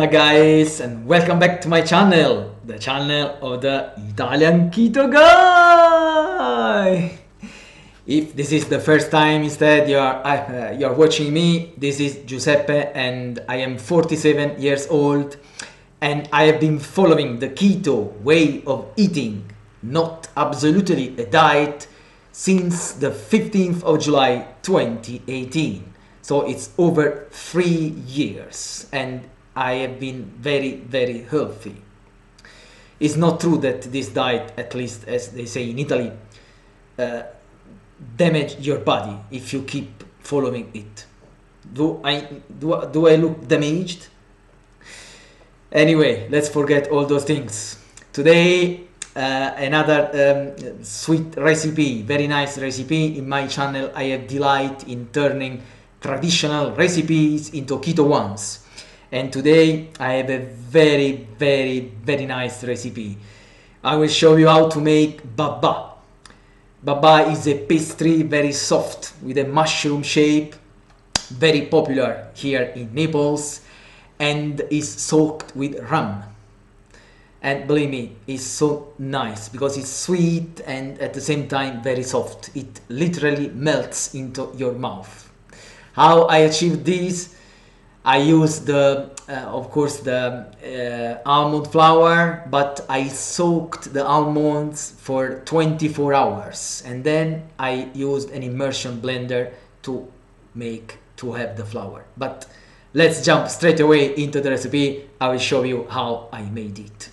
guys, and welcome back to my channel, the channel of the Italian Keto guy. If this is the first time instead you're watching me, this is Giuseppe and I am 47 years old and I have been following the keto way of eating, not absolutely a diet, since the 15th of July 2018. So it's over 3 years and I have been very healthy. It's not true that this diet, at least as they say in Italy, damage your body if you keep following it. Do I look damaged? Anyway, let's forget all those things. Today another sweet recipe, very nice recipe. In my channel I have delight in turning traditional recipes into keto ones. And today I have a very nice recipe. I will show you how to make babà. Babà is a pastry, very soft with a mushroom shape, very popular here in Naples, and is soaked with rum. And believe me, it's so nice because it's sweet and at the same time very soft. It literally melts into your mouth. How I achieved this? I use of course the almond flour, but I soaked the almonds for 24 hours and then I used an immersion blender to have the flour. But let's jump straight away into the recipe. I will show you how I made it.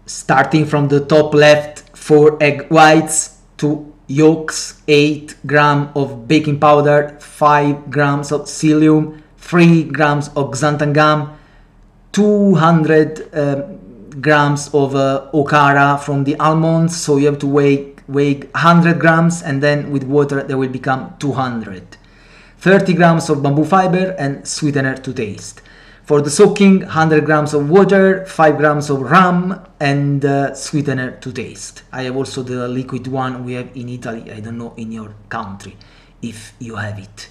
Starting from the top left, 4 egg whites, 2 yolks, 8 grams of baking powder, 5 grams of psyllium, 3 grams of xanthan gum, 200 grams of okara from the almonds. So you have to weigh 100 grams and then with water they will become 200. 30 grams of bamboo fiber and sweetener to taste. For the soaking, 100 grams of water, 5 grams of rum and sweetener to taste. I have also the liquid one we have in Italy. I don't know in your country if you have it.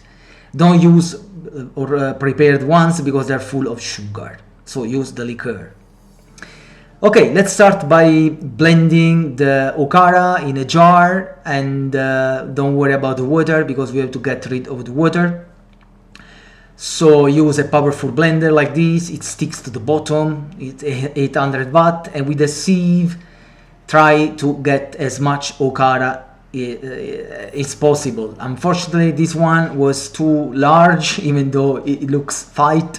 Don't use prepared ones because they're full of sugar. So use the liqueur. Okay, let's start by blending the okara in a jar and don't worry about the water because we have to get rid of the water. So use a powerful blender like this, it sticks to the bottom, it's 800 watt, and with a sieve try to get as much okara as possible. Unfortunately this one was too large, even though it looks fine,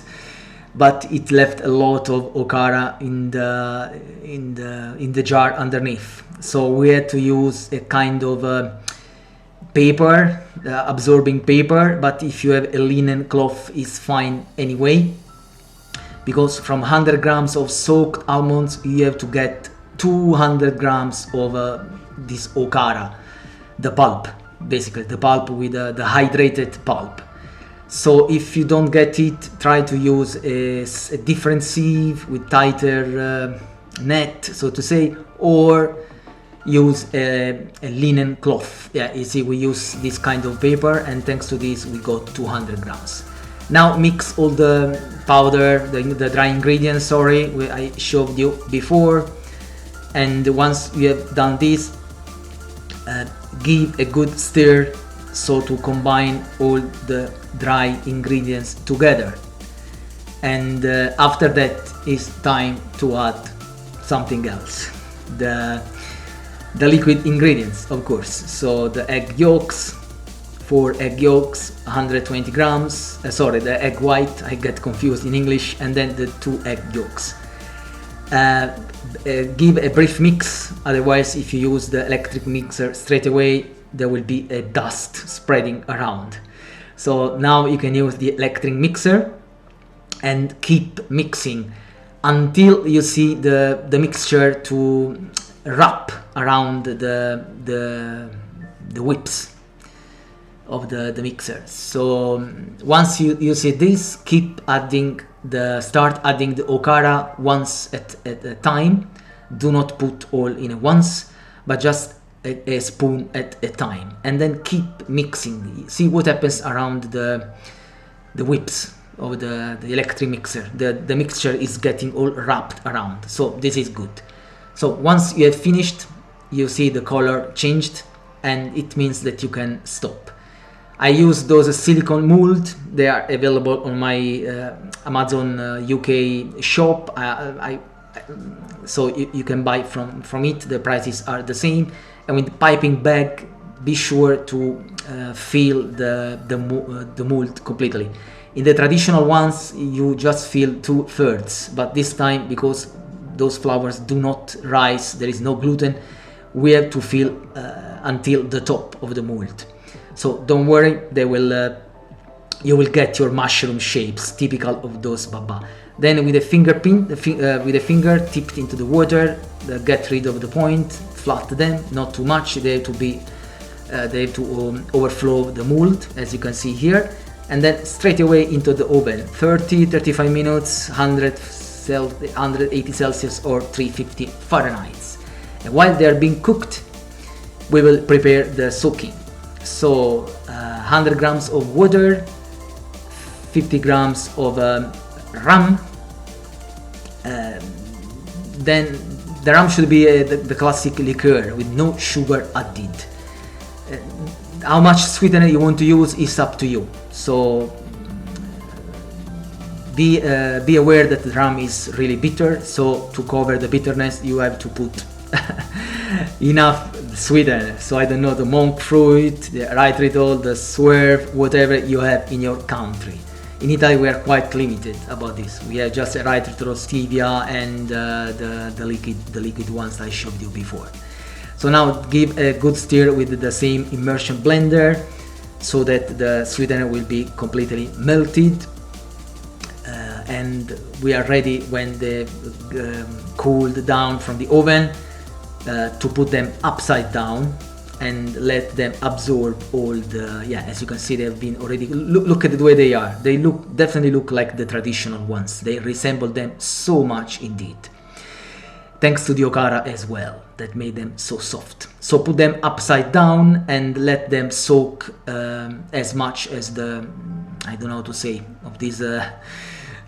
but it left a lot of okara in the jar underneath. So we had to use a kind of paper, absorbing paper, but if you have a linen cloth is fine anyway, because from 100 grams of soaked almonds you have to get 200 grams of this okara, the pulp, basically the pulp with the hydrated pulp. So if you don't get it, try to use a different sieve with tighter net, so to say, or use a linen cloth. Yeah, you see we use this kind of paper and thanks to this we got 200 grams. Now mix all the powder, the dry ingredients, I showed you before, and once you have done this, give a good stir so to combine all the dry ingredients together, and after that it's time to add something else, the liquid ingredients, of course. So the egg yolks, 4 egg yolks, 120 grams, the egg white, I get confused in English, and then the 2 egg yolks. Give a brief mix, otherwise if you use the electric mixer straight away there will be a dust spreading around. So now you can use the electric mixer and keep mixing until you see the mixture to wrap around the whips of the mixer. So once you see this, start adding the okara once at a time. Do not put all in once, but just a spoon at a time, and then keep mixing. See what happens around the the whips of the electric mixer. The mixture is getting all wrapped around, so this is good. So once you have finished, you see the color changed, and it means that you can stop. I use those silicone mold. They are available on my Amazon UK shop. So you can buy from it. The prices are the same. And with the piping bag, be sure to fill the mold completely. In the traditional ones, you just fill 2/3, but this time, because those flowers do not rise, there is no gluten, we have to fill until the top of the mold. So don't worry, they will you will get your mushroom shapes typical of those baba. Then with a with a finger tipped into the water, get rid of the point, flat them, not too much. They have to be they have to overflow the mold, as you can see here, and then straight away into the oven, 30-35 minutes, 180 Celsius or 350 Fahrenheit. And while they are being cooked, we will prepare the soaking. So 100 grams of water, 50 grams of rum. Then the rum should be the classic liqueur with no sugar added. How much sweetener you want to use is up to you. So be aware that the rum is really bitter. So to cover the bitterness, you have to put enough sweetener. So I don't know, the monk fruit, the erythritol, the swerve, whatever you have in your country. In Italy we are quite limited about this. We have just erythritol, stevia, and the liquid ones I showed you before. So now give a good stir with the same immersion blender so that the sweetener will be completely melted. And we are ready when they cooled down from the oven to put them upside down and let them absorb all the, as you can see, they have been already, look at the way they are. They definitely look like the traditional ones. They resemble them so much indeed. Thanks to the okara as well, that made them so soft. So put them upside down and let them soak as much as the, I don't know how to say, of this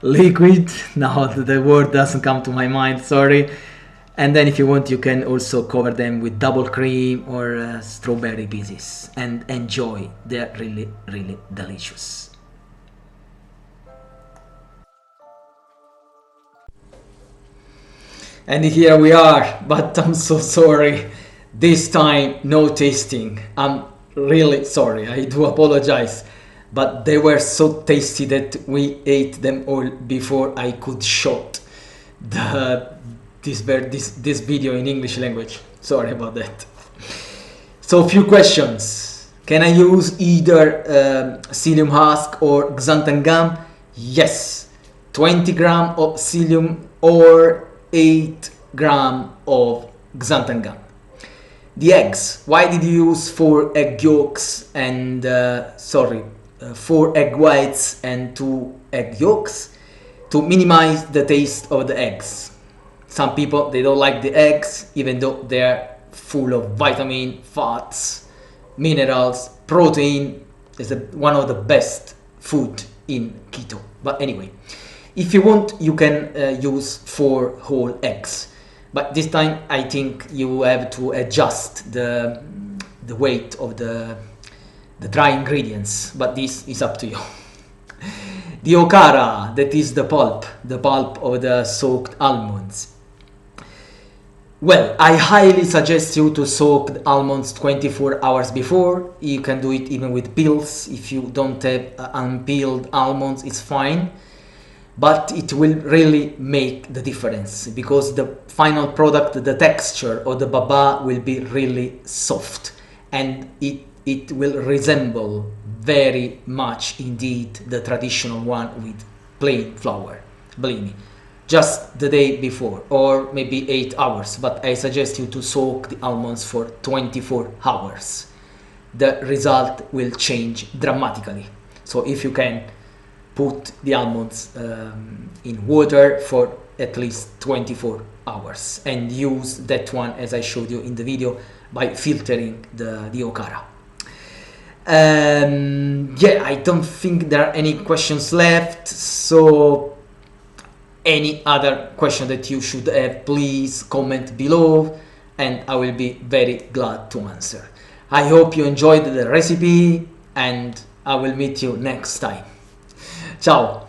liquid. Now the word doesn't come to my mind, sorry. And then if you want, you can also cover them with double cream or strawberry pieces and enjoy. They're really, really delicious. And here we are, but I'm so sorry. This time, no tasting. I'm really sorry, I do apologize. But they were so tasty that we ate them all before I could shoot this video in English language. Sorry about that. So a few questions. Can I use either psyllium husk or xanthan gum? Yes. 20 gram of psyllium or 8 gram of xanthan gum. The eggs. Why did you use 4 egg yolks and 4 egg whites and 2 egg yolks? To minimize the taste of the eggs. Some people, they don't like the eggs, even though they're full of vitamin, fats, minerals, protein. It's one of the best food in keto. But anyway, if you want, you can use 4 whole eggs. But this time, I think you have to adjust the weight of the dry ingredients. But this is up to you. The okara, that is the pulp of the soaked almonds. Well, I highly suggest you to soak the almonds 24 hours before. You can do it even with peels. If you don't have unpeeled almonds, it's fine. But it will really make the difference because the final product, the texture of the baba will be really soft and it will resemble very much indeed the traditional one with plain flour. Believe me. Just the day before or maybe 8 hours, but I suggest you to soak the almonds for 24 hours. The result will change dramatically. So if you can put the almonds in water for at least 24 hours and use that one as I showed you in the video by filtering the okara. Yeah, I don't think there are any questions left. So any other question that you should have, please comment below and I will be very glad to answer. I hope you enjoyed the recipe and I will meet you next time. Ciao!